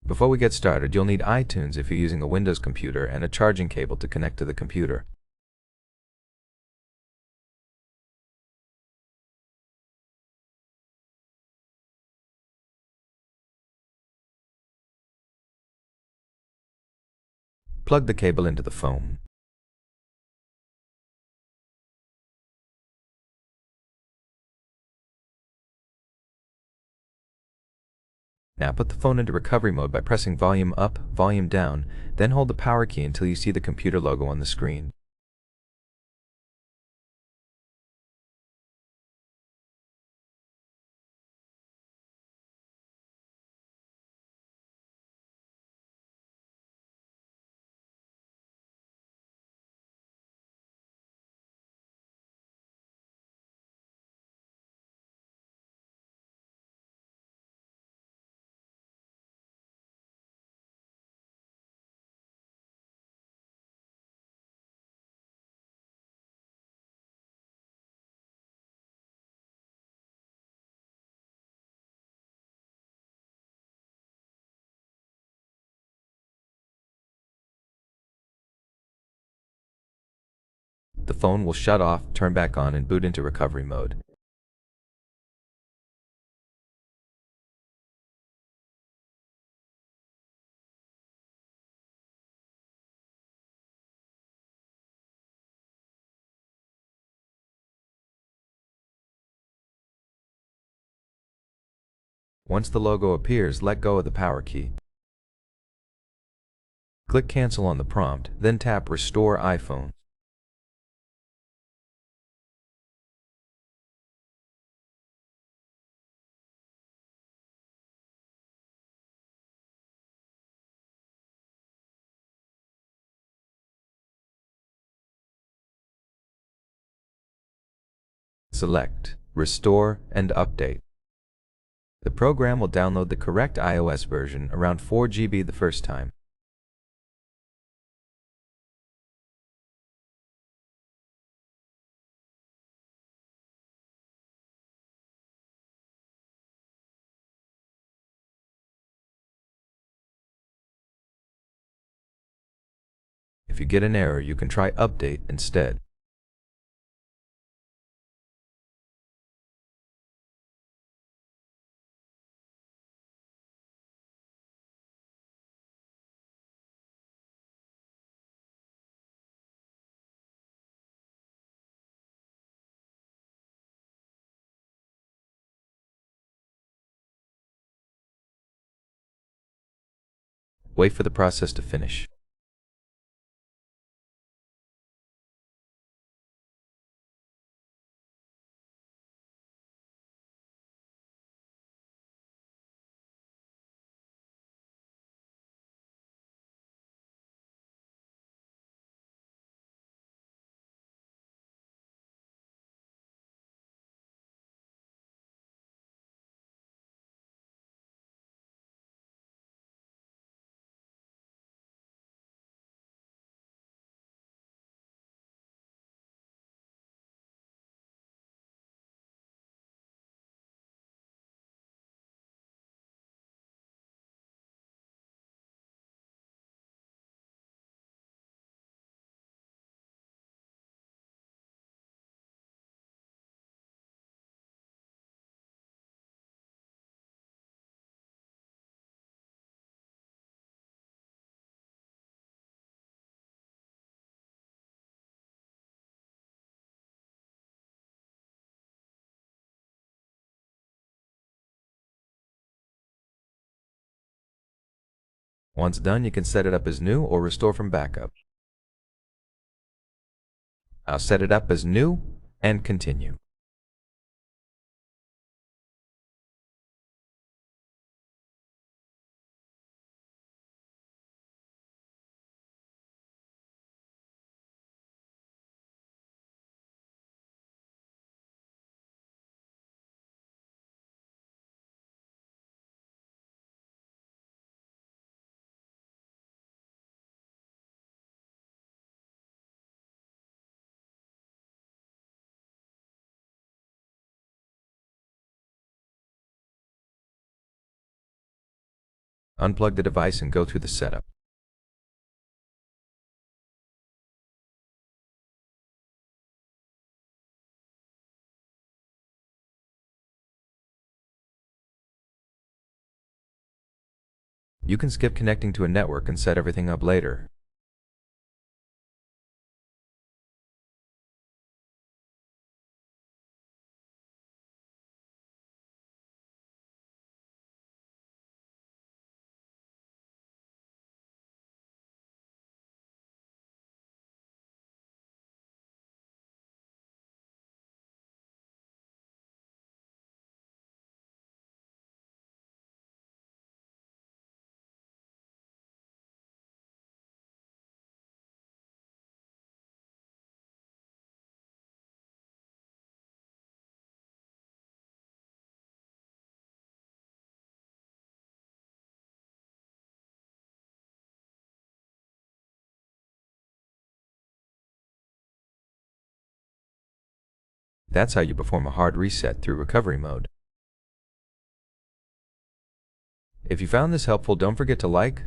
Before we get started, you'll need iTunes if you're using a Windows computer and a charging cable to connect to the computer. Plug the cable into the phone. Now put the phone into recovery mode by pressing volume up, volume down, then hold the power key until you see the computer logo on the screen. The phone will shut off, turn back on, and boot into recovery mode. Once the logo appears, let go of the power key. Click Cancel on the prompt, then tap Restore iPhone. Select Restore and Update. The program will download the correct iOS version, around 4 GB the first time. If you get an error, you can try Update instead. Wait for the process to finish. Once done, you can set it up as new or restore from backup. I'll set it up as new and continue. Unplug the device and go through the setup. You can skip connecting to a network and set everything up later. That's how you perform a hard reset through recovery mode. If you found this helpful, don't forget to like,